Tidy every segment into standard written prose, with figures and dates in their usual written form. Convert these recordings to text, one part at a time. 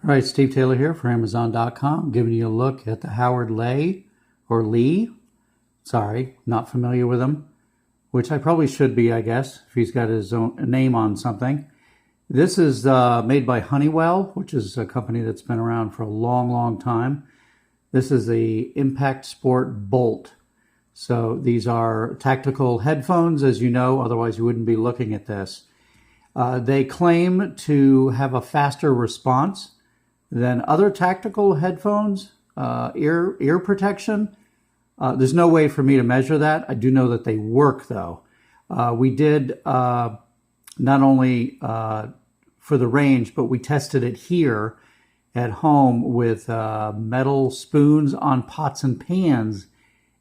All right, Steve Taylor here for Amazon.com, giving you a look at the Howard Lay, or Lee. Sorry, not familiar with him, which I probably should be, I guess, if he's got his own name on something. This is made by Honeywell, which is a company that's been around for a long, long time. This is the Impact Sport Bolt. So these are tactical headphones, as you know, otherwise you wouldn't be looking at this. They claim to have a faster response than other tactical headphones, ear protection. There's no way for me to measure that. I do know that they work, though. We did not only for the range, but we tested it here at home with metal spoons on pots and pans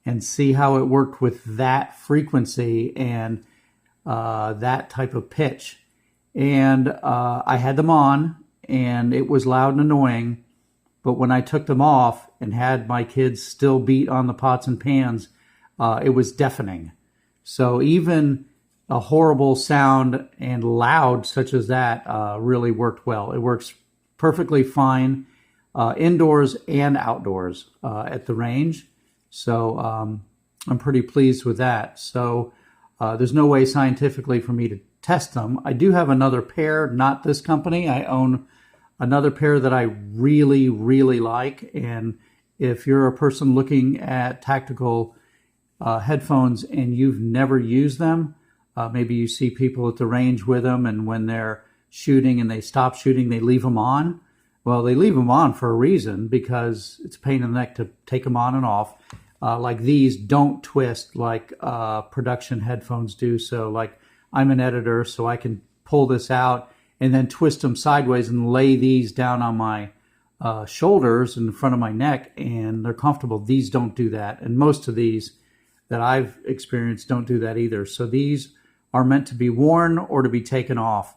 and see how it worked with that frequency and that type of pitch. And I had them on, and it was loud and annoying, but when I took them off and had my kids still beat on the pots and pans, it was deafening. So even a horrible sound and loud such as that really worked well. It works perfectly fine indoors and outdoors at the range. So I'm pretty pleased with that. So there's no way scientifically for me to test them. I do have another pair, not this company. I own another pair that I really, really like. And if you're a person looking at tactical headphones and you've never used them, maybe you see people at the range with them, and when they're shooting and they stop shooting, they leave them on. Well, they leave them on for a reason, because it's a pain in the neck to take them on and off. Like these don't twist like production headphones do. So like I'm an editor, so I can pull this out and then twist them sideways and lay these down on my shoulders in front of my neck, and they're comfortable. These don't do that. And most of these that I've experienced don't do that either. So these are meant to be worn or to be taken off.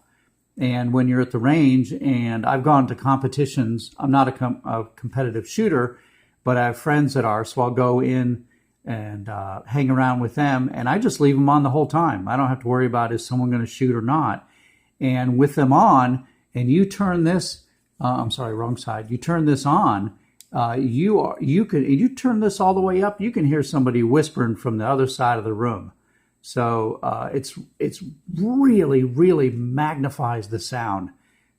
And when you're at the range, and I've gone to competitions, I'm not a competitive shooter, but I have friends that are, so I'll go in and hang around with them, and I just leave them on the whole time. I don't have to worry about is someone going to shoot or not. And with them on, and you turn this, I'm sorry, wrong side. You turn this on, you turn this all the way up, you can hear somebody whispering from the other side of the room. So it's really, really magnifies the sound.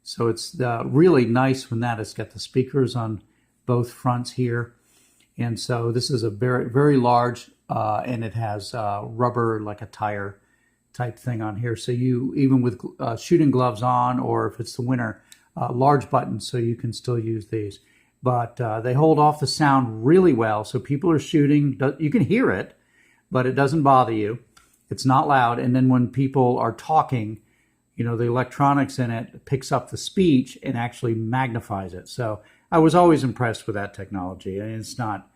So it's really nice when that has got the speakers on both fronts here. And so this is a very, very large, and it has rubber, like a tire type thing on here. So you, even with shooting gloves on, or if it's the winter, large buttons, so you can still use these. But they hold off the sound really well. So people are shooting, you can hear it, but it doesn't bother you. It's not loud. And then when people are talking, you know, the electronics in it picks up the speech and actually magnifies it. So I was always impressed with that technology. And it's not,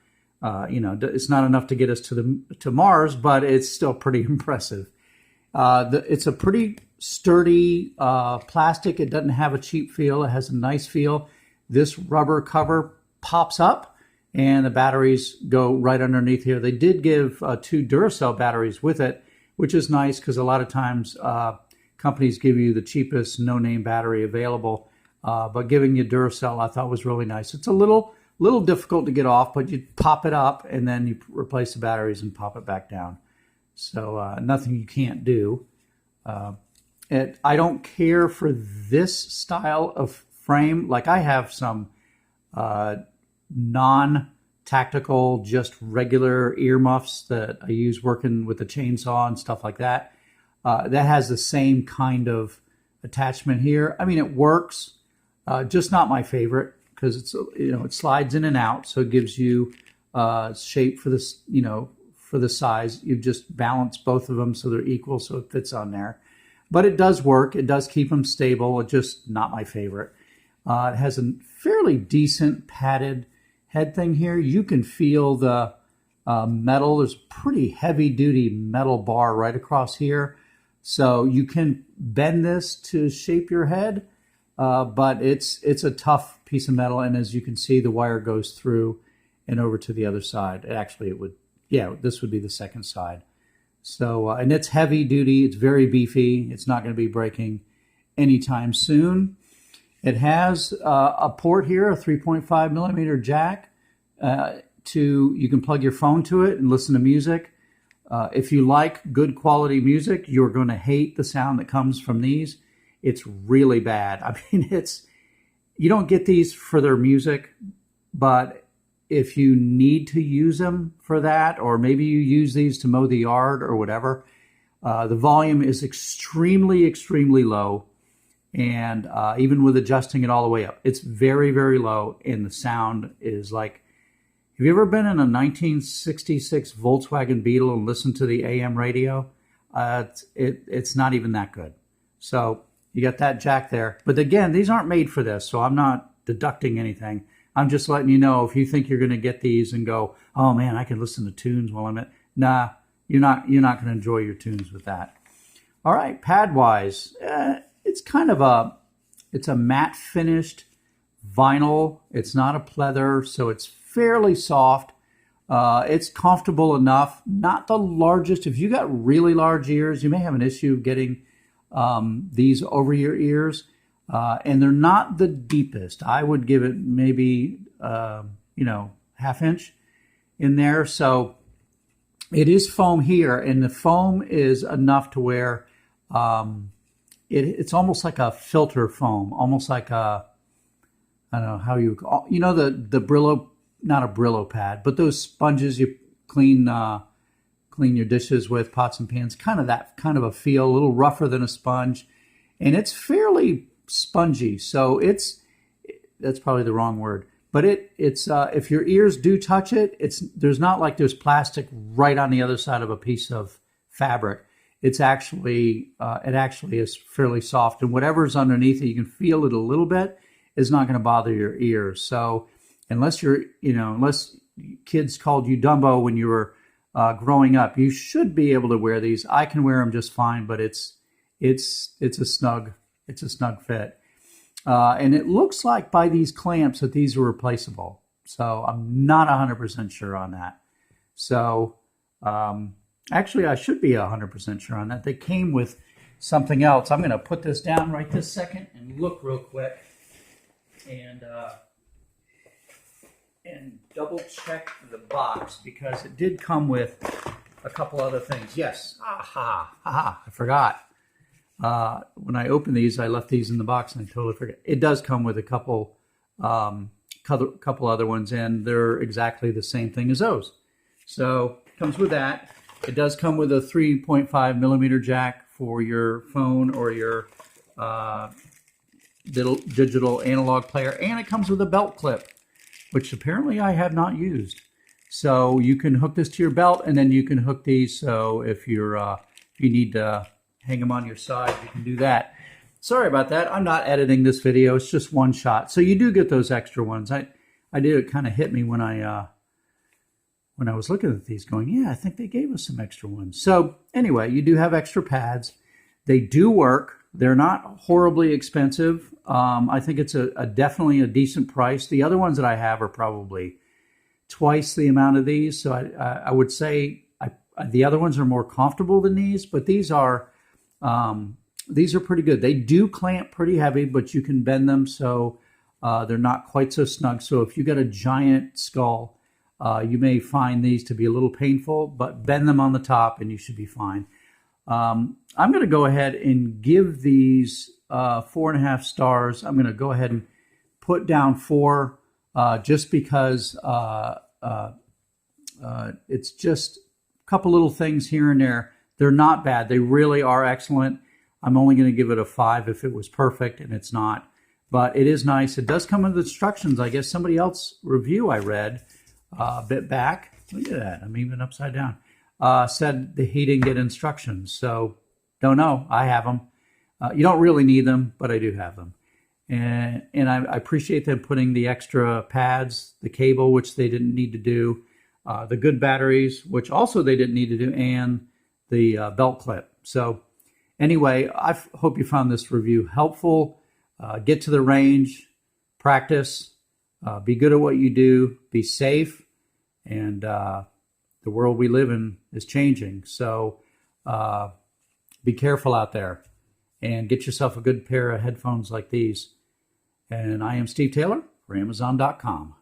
it's not enough to get us to Mars, but it's still pretty impressive. It's a pretty sturdy plastic. It doesn't have a cheap feel. It has a nice feel. This rubber cover pops up, and the batteries go right underneath here. They did give 2 Duracell batteries with it, which is nice, because a lot of times companies give you the cheapest no-name battery available. But giving you Duracell, I thought was really nice. It's a little difficult to get off, but you pop it up and then you replace the batteries and pop it back down. So nothing you can't do. I don't care for this style of frame. Like I have some non-tactical, just regular earmuffs that I use working with a chainsaw and stuff like that. That has the same kind of attachment here. I mean, it works, just not my favorite, because it's, it slides in and out, so it gives you shape for this, for the size. You've just balanced both of them so they're equal, so it fits on there. But it does work. It does keep them stable. It's just not my favorite. It has a fairly decent padded head thing here. You can feel the metal. There's a pretty heavy-duty metal bar right across here. So you can bend this to shape your head, but it's a tough piece of metal. And as you can see, the wire goes through and over to the other side. This would be the second side. So, and it's heavy duty. It's very beefy. It's not going to be breaking anytime soon. It has a port here, a 3.5 millimeter jack. You can plug your phone to it and listen to music. If you like good quality music, you're going to hate the sound that comes from these. It's really bad. I mean, you don't get these for their music, but if you need to use them for that, or maybe you use these to mow the yard or whatever, the volume is extremely, extremely low. And even with adjusting it all the way up, it's very, very low. And the sound is like, have you ever been in a 1966 Volkswagen Beetle and listened to the AM radio? It's not even that good. So you got that jack there. But again, these aren't made for this, so I'm not deducting anything. I'm just letting you know, if you think you're going to get these and go, oh man, I can listen to tunes while I'm at, nah, you're not going to enjoy your tunes with that. All right, pad-wise, it's kind of it's a matte finished vinyl. It's not a pleather, so it's fairly soft. It's comfortable enough. Not the largest. If you got really large ears, you may have an issue getting these over your ears. And they're not the deepest. I would give it maybe, half inch in there. So it is foam here, and the foam is enough to where it's almost like a filter foam, almost like I don't know how the Brillo, not a Brillo pad, but those sponges you clean your dishes with, pots and pans, kind of that kind of a feel, a little rougher than a sponge, and it's fairly spongy. So that's probably the wrong word, but it's if your ears do touch it, there's not like there's plastic right on the other side of a piece of fabric. It's actually it actually is fairly soft, and whatever's underneath it, you can feel it a little bit, is not going to bother your ears. So unless unless kids called you Dumbo when you were growing up, you should be able to wear these. I can wear them just fine, but it's a snug fit. And it looks like by these clamps that these are replaceable. So I'm not 100% sure on that. So actually, I should be 100% sure on that. They came with something else. I'm going to put this down right this second and look real quick and double check the box, because it did come with a couple other things. Yes, I forgot. When I opened these, I left these in the box and I totally forgot. It does come with a couple other ones, and they're exactly the same thing as those. So it comes with that. It does come with a 3.5 millimeter jack for your phone or your digital analog player, and it comes with a belt clip, which apparently I have not used. So you can hook this to your belt, and then you can hook these. So if you need to hang them on your side, you can do that. Sorry about that. I'm not editing this video. It's just one shot. So you do get those extra ones. I did, it kind of hit me when I was looking at these going, yeah, I think they gave us some extra ones. So anyway, you do have extra pads. They do work. They're not horribly expensive. I think it's definitely a decent price. The other ones that I have are probably twice the amount of these. So I would say the other ones are more comfortable than these, but these are pretty good. They do clamp pretty heavy, but you can bend them so they're not quite so snug. So if you got a giant skull, you may find these to be a little painful, but bend them on the top and you should be fine. I'm going to go ahead and give these 4.5 stars. I'm going to go ahead and put down 4 just because it's just a couple little things here and there. They're not bad. They really are excellent. I'm only going to give it a 5 if it was perfect, and it's not. But it is nice. It does come with instructions. I guess somebody else's review I read a bit back. Look at that. I'm even upside down. Said that he didn't get instructions. So don't know. I have them. You don't really need them, but I do have them. And I appreciate them putting the extra pads, the cable, which they didn't need to do, the good batteries, which also they didn't need to do, and the belt clip. So anyway, I hope you found this review helpful. Get to the range, practice, be good at what you do, be safe, and the world we live in is changing. So be careful out there and get yourself a good pair of headphones like these. And I am Steve Taylor for Amazon.com.